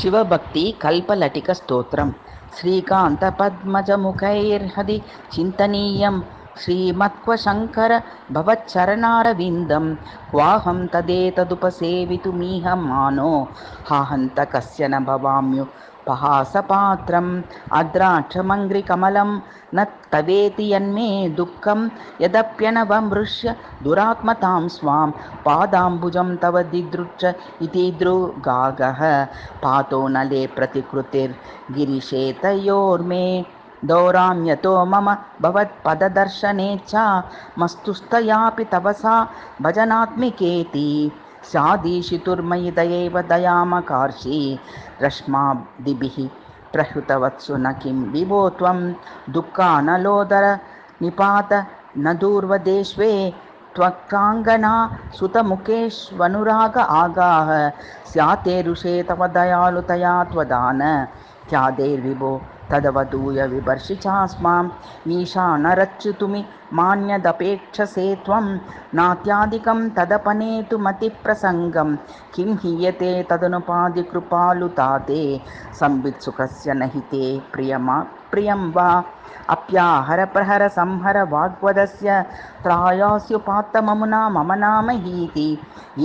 शिवभक्ति कल्पलटिक स्तोत्रम श्रीकांत पद्मजमुखैर्हदि चिंतनीयं श्रीमत्क्वशंकर भवच्चरणारविन्दं क्वाहं तदेतदुपसेवितुमीह मानो हाहन्तकस्य न भवाम्युपहासपात्रम् अद्राक्षमङ्घ्रिकमलं न तवेति यन्मे दुःखं यदप्यनवमृश्य दुरात्मतां स्वां पादाम्बुजं तव दिदृक्ष इति दृगागः पातो नले प्रतिकृतिर्गिरिशेतयोर्मे दौराम्यतो मम भवत्पददर्शनेच्छा मस्तुस्तयापि तपसा भजनात्मिकेति स्यादीशितुर्मयि दयैव दयामकार्षि रश्मादिभिः प्रहृतवत्सु न किं विभो त्वं दुःखानलोदर निपात न दूर्वदेश्वे त्वक्काङ्गना सुतमुखेष्वनुराग आगाह स्याते ऋषे तव दयालुतया त्वदान त्यादैर्विभो तदवधूय विभर्षि चास्माम् ईशानरच्युतुमि मान्यदपेक्षसे त्वं नात्यादिकं तदपनेतु मतिप्रसङ्गं किं हीयते तदनुपादिकृपालुताते संवित्सुखस्य न हि ते प्रियं वा अप्याहर प्रहर संहर वाग्वदस्य त्रायास्युपात्तममुना मम नाम हीति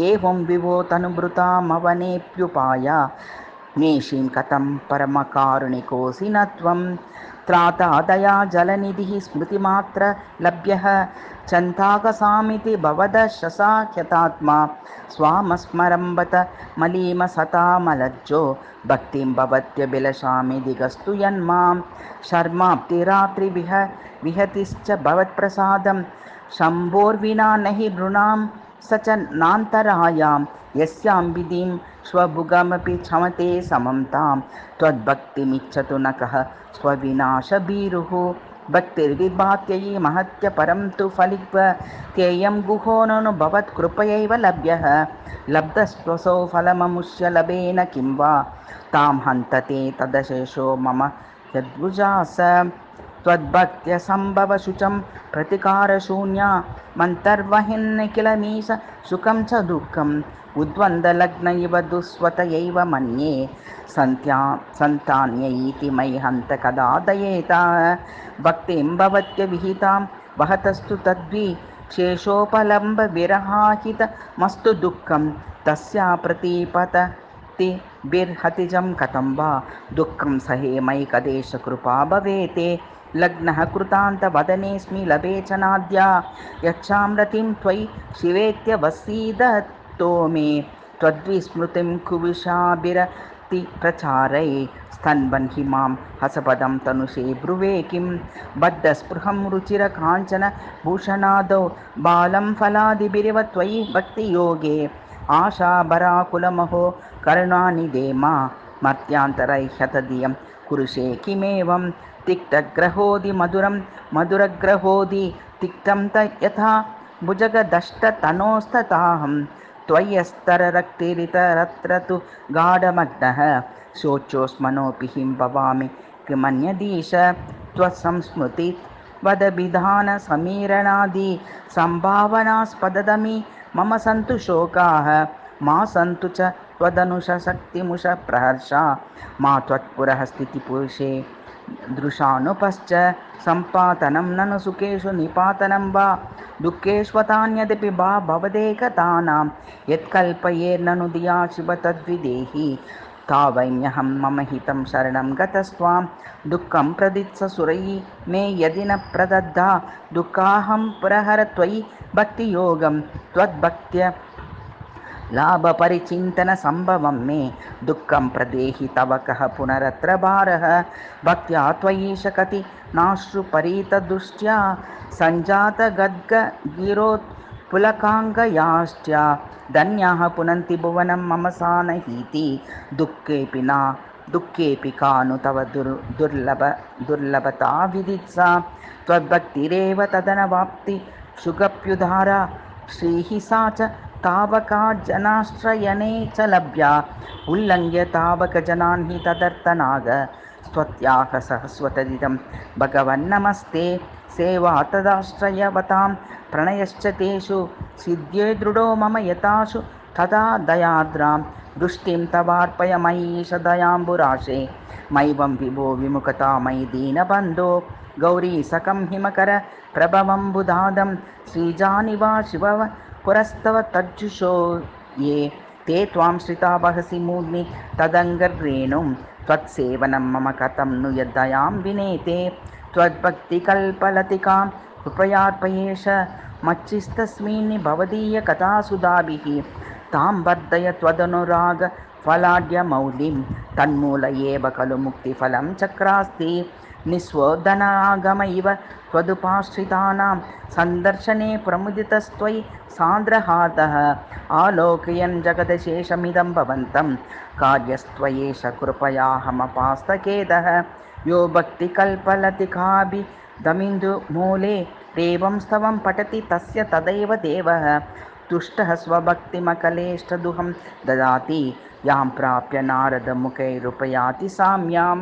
एवं विभो तनुभृता मवनेऽप्युपाया मेषीं कथं परमकारुणिकोऽसि न त्वं त्राता दया जलनिधिः स्मृतिमात्र लभ्यः चन्ताकसामिति भवदशसाख्यतात्मा स्वामस्मरम्बत मलीमसतामलज्जो भक्तिं भवत्यभिलषामि दिगस्तु यन्मां शर्माप्तिरात्रिविह विहतिश्च भवत्प्रसादं शम्भोर्विना न हि नृणां स च नान्तरायां यस्यां विधिं स्वभुगमपि क्षमते समं तां त्वद्भक्तिमिच्छतु न कः स्वविनाशभीरुः भक्तिर्विभात्ययि महत्य परं तु फलित्व त्येयं गुहो ननु भवत्कृपयैव लभ्यः लब्धस्त्वसौ फलममुष्य लभेन किं वा तां हन्तते तदशेषो मम यद्भुजास त्वद्भक्त्यसम्भवशुचं प्रतिकारशून्या मन्तर्वहिन् किल मीश सुखं च दुःखम् उद्वन्दलग्न इव दुःस्वतयैव मन्ये सन्तान्यैति मयि हन्त कदा दयेता भक्तिं भवत्य विहितां वहतस्तु तद्वि शेषोपलम्ब विरहाहितमस्तु दुःखं तस्या प्रतिपतति बिर्हतिजं कथं वा दुःखं सहे मयि कदेश कृपा भवेते लग्नः कृतान्तवदनेऽस्मि लभे च नाद्या यच्छाम्रतिं त्वयि शिवेत्यवसीदतो मे त्वद्विस्मृतिं कुविशाभिरतिप्रचारै स्तन्वन् मां हसपदं तनुषे ब्रुवे किं बद्धस्पृहं रुचिरकाञ्चन भूषणादौ बालं फलादिभिरिव त्वयि भक्तियोगे आशाभराकुलमहो करुणानिधे मा मर्त्यान्तरैह्यतधियं कुरुषे किमेवं तिक्तग्रहोदि मधुरं मधुरग्रहोदि तिक्तं यथा भुजगदष्टतनोस्तताहं त्वय्यस्तररक्तिरितरत्र तु गाढमग्नः शोचोस्मनोऽपि हिं भवामि किमन्यदीश त्वत्संस्मृति वदभिधानसमीरणादि सम्भावनास्पददमि मम सन्तु शोकाः मा सन्तु च त्वदनुशक्तिमुष प्रहर्षा मा त्वत्पुरः स्थितिपुरुषे दृशानुपश्च सम्पातनं ननु सुखेषु निपातनं वा दुःखेष्वतान्यदपि वा भवदेकतानां यत्कल्पयेर्ननु धिया शिव तद्विदेहि तावैम्यहं मम हितं शरणं गतस्त्वां दुःखं प्रदित्ससुरैः मे यदि न प्रदद्धा दुःखाहं पुरहर त्वयि भक्तियोगं त्वद्भक्त्य लाभपरिचिन्तन संभवं मे दुःखं प्रदेहि तव कः पुनरत्र भारः भक्त्या त्वयीश कति नाश्रुपरीतदृष्ट्या सञ्जातगद्गगिरोत्पुलकाङ्गयाश्च धन्याः पुनन्ति भुवनं मम सानहीति दुःखेऽपि कानु तव दुर्लभता विदित्सा त्वद्भक्तिरेव तदनवाप्ति सुगप्युधारा श्रीः सा च तावका जनाश्रयणे च लभ्या उल्लङ्घ्य तावकजनान् हि तदर्थनाग स्वत्याह सहस्वतदिदं भगवन्नमस्ते सेवा तदाश्रयवतां प्रणयश्च तेषु सिद्ध्ये दृढो मम यथाशु तदा दयाद्रां दृष्टिं तवार्पय मयीश दयाम्बुराशे मैवं विभो विमुखता मयि दीनबन्धो गौरी सकं हिमकर प्रभवम्बुदादं श्रीजानिवा शिव पुरस्तव तज्जुषो ये ते त्वां श्रिता वहसि मूर्नि तदङ्गर्रेणुं त्वत्सेवनं मम कथं नु यद्दयां विनेते त्वद्भक्तिकल्पलतिकां कृपयार्पयेश मच्चिस्तस्मिन् भवदीयकथासुधाभिः तां वर्धय त्वदनुराग फलाढ्यमौलिं तन्मूल एव खलु मुक्तिफलं चक्रास्ति निःस्वोदनागम इव त्वदुपाश्रितानां सन्दर्शने प्रमुदितस्त्वयि सान्द्रहातः आलोकयन् जगदशेषमिदं भवन्तं कार्यस्त्वयेष कृपयाहमपास्तखेदः यो भक्तिकल्पलतिकाभिदमिन्दुमूले देवं स्तवं पठति तस्य तदैव देवः तुष्टः स्वभक्तिमकलेष्टदुहं ददाति यां प्राप्य नारदमुखैरुपयाति साम्याम्।